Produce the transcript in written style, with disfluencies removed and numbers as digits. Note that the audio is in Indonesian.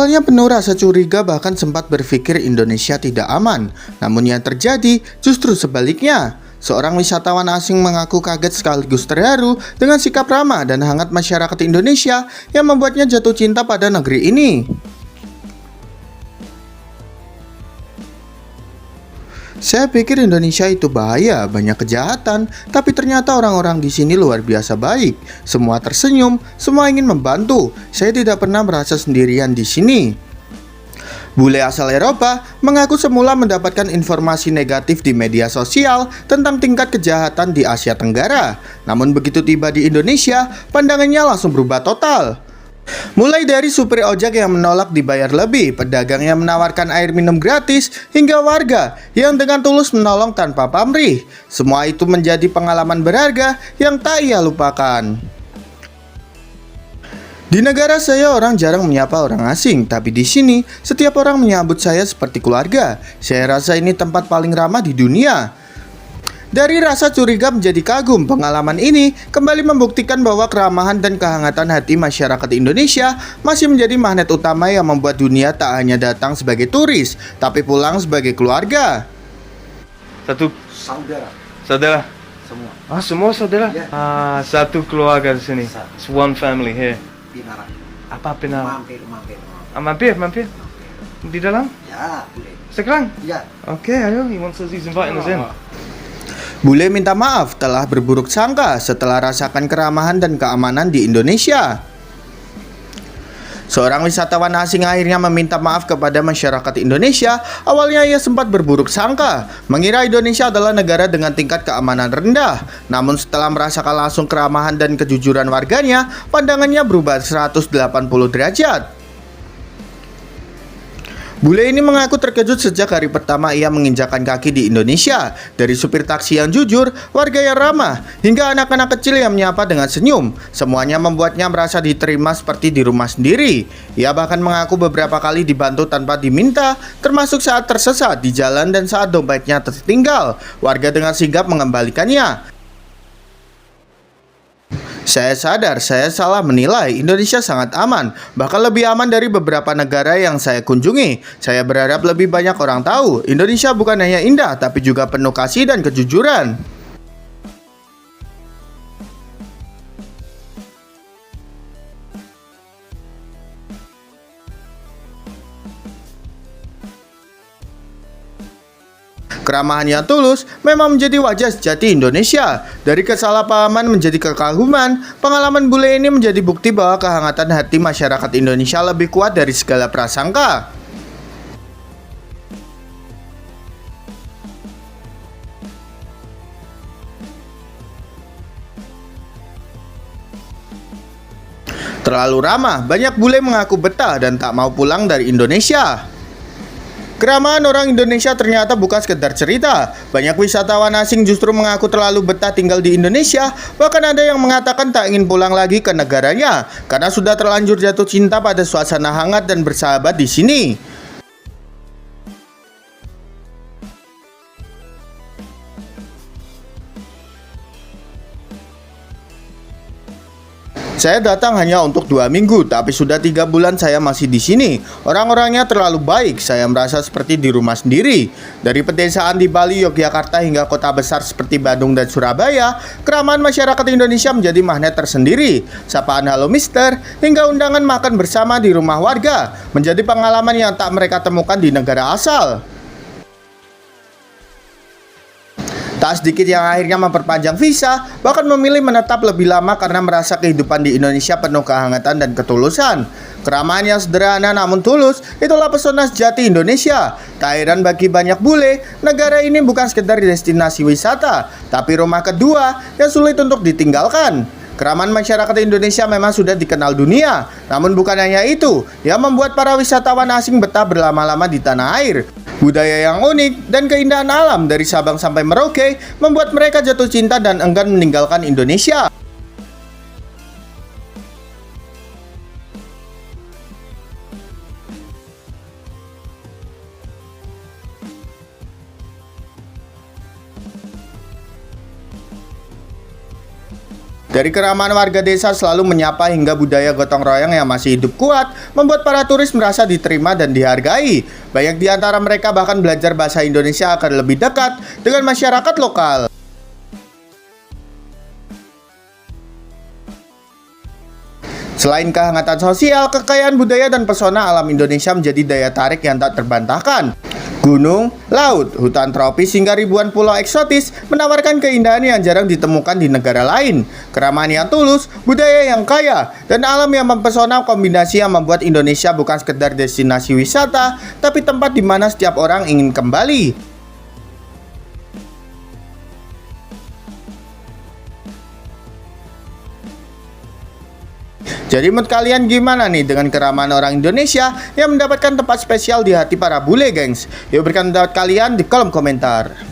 Awalnya penuh rasa curiga, bahkan sempat berpikir Indonesia tidak aman. Namun yang terjadi justru sebaliknya. Seorang wisatawan asing mengaku kaget sekaligus terharu dengan sikap ramah dan hangat masyarakat Indonesia yang membuatnya jatuh cinta pada negeri ini. Saya pikir Indonesia itu bahaya, banyak kejahatan, tapi ternyata orang-orang di sini luar biasa baik. Semua tersenyum, semua ingin membantu. Saya tidak pernah merasa sendirian di sini. Bule asal Eropa mengaku semula mendapatkan informasi negatif di media sosial tentang tingkat kejahatan di Asia Tenggara. Namun begitu tiba di Indonesia, pandangannya langsung berubah total. Mulai dari supir ojek yang menolak dibayar lebih, pedagang yang menawarkan air minum gratis, hingga warga yang dengan tulus menolong tanpa pamrih. Semua itu menjadi pengalaman berharga yang tak ia lupakan. Di negara saya orang jarang menyapa orang asing, tapi di sini setiap orang menyambut saya seperti keluarga. Saya rasa ini tempat paling ramah di dunia. Dari rasa curiga menjadi kagum, pengalaman ini kembali membuktikan bahwa keramahan dan kehangatan hati masyarakat Indonesia masih menjadi magnet utama yang membuat dunia tak hanya datang sebagai turis, tapi pulang sebagai keluarga. Satu Saudara, saudara. semua. Semua saudara? Ya. Satu keluarga di sini. Satu. It's one family here. Pinara. Apa penal? Mampir. Mampir. Di dalam? Ya, boleh. Sekarang? Ya. Oke, ayo. He's inviting us in. Bule minta maaf telah berburuk sangka setelah rasakan keramahan dan keamanan di Indonesia. Seorang wisatawan asing akhirnya meminta maaf kepada masyarakat Indonesia. Awalnya ia sempat berburuk sangka, mengira Indonesia adalah negara dengan tingkat keamanan rendah. Namun setelah merasakan langsung keramahan dan kejujuran warganya, pandangannya berubah 180 derajat. Bule ini mengaku terkejut sejak hari pertama ia menginjakan kaki di Indonesia. Dari supir taksi yang jujur, warga yang ramah, hingga anak-anak kecil yang menyapa dengan senyum. Semuanya membuatnya merasa diterima seperti di rumah sendiri. Ia bahkan mengaku beberapa kali dibantu tanpa diminta, termasuk saat tersesat di jalan dan saat dompetnya tertinggal. Warga dengan sigap mengembalikannya. Saya sadar saya salah menilai Indonesia sangat aman, bahkan lebih aman dari beberapa negara yang saya kunjungi. Saya berharap lebih banyak orang tahu Indonesia bukan hanya indah, tapi juga penuh kasih dan kejujuran. Keramahan yang tulus memang menjadi wajah sejati Indonesia. Dari kesalahpahaman menjadi kekaguman, pengalaman bule ini menjadi bukti bahwa kehangatan hati masyarakat Indonesia lebih kuat dari segala prasangka. Terlalu ramah, banyak bule mengaku betah dan tak mau pulang dari Indonesia. Keramahan orang Indonesia ternyata bukan sekedar cerita. Banyak wisatawan asing justru mengaku terlalu betah tinggal di Indonesia. Bahkan ada yang mengatakan tak ingin pulang lagi ke negaranya karena sudah terlanjur jatuh cinta pada suasana hangat dan bersahabat di sini. Saya datang hanya untuk 2 minggu, tapi sudah 3 bulan saya masih di sini. Orang-orangnya terlalu baik, saya merasa seperti di rumah sendiri. Dari pedesaan di Bali, Yogyakarta hingga kota besar seperti Bandung dan Surabaya, keramahan masyarakat Indonesia menjadi magnet tersendiri. Sapaan halo mister, hingga undangan makan bersama di rumah warga, menjadi pengalaman yang tak mereka temukan di negara asal. Tak sedikit yang akhirnya memperpanjang visa, bahkan memilih menetap lebih lama karena merasa kehidupan di Indonesia penuh kehangatan dan ketulusan. Keramahan yang sederhana namun tulus, itulah pesona sejati Indonesia. Tak heran bagi banyak bule, negara ini bukan sekedar destinasi wisata, tapi rumah kedua yang sulit untuk ditinggalkan. Keramahan masyarakat Indonesia memang sudah dikenal dunia. Namun bukan hanya itu yang membuat para wisatawan asing betah berlama-lama di tanah air. Budaya yang unik dan keindahan alam dari Sabang sampai Merauke membuat mereka jatuh cinta dan enggan meninggalkan Indonesia. Dari keramahan warga desa selalu menyapa hingga budaya gotong royong yang masih hidup kuat membuat para turis merasa diterima dan dihargai. Banyak di antara mereka bahkan belajar bahasa Indonesia agar lebih dekat dengan masyarakat lokal. Selain kehangatan sosial, kekayaan budaya dan pesona alam Indonesia menjadi daya tarik yang tak terbantahkan. Gunung, laut, hutan tropis hingga ribuan pulau eksotis menawarkan keindahan yang jarang ditemukan di negara lain. Keramahan yang tulus, budaya yang kaya, dan alam yang mempesona kombinasi yang membuat Indonesia bukan sekedar destinasi wisata, tapi tempat di mana setiap orang ingin kembali. Jadi menurut kalian gimana nih dengan keramahan orang Indonesia yang mendapatkan tempat spesial di hati para bule, gengs? Yuk berikan pendapat kalian di kolom komentar.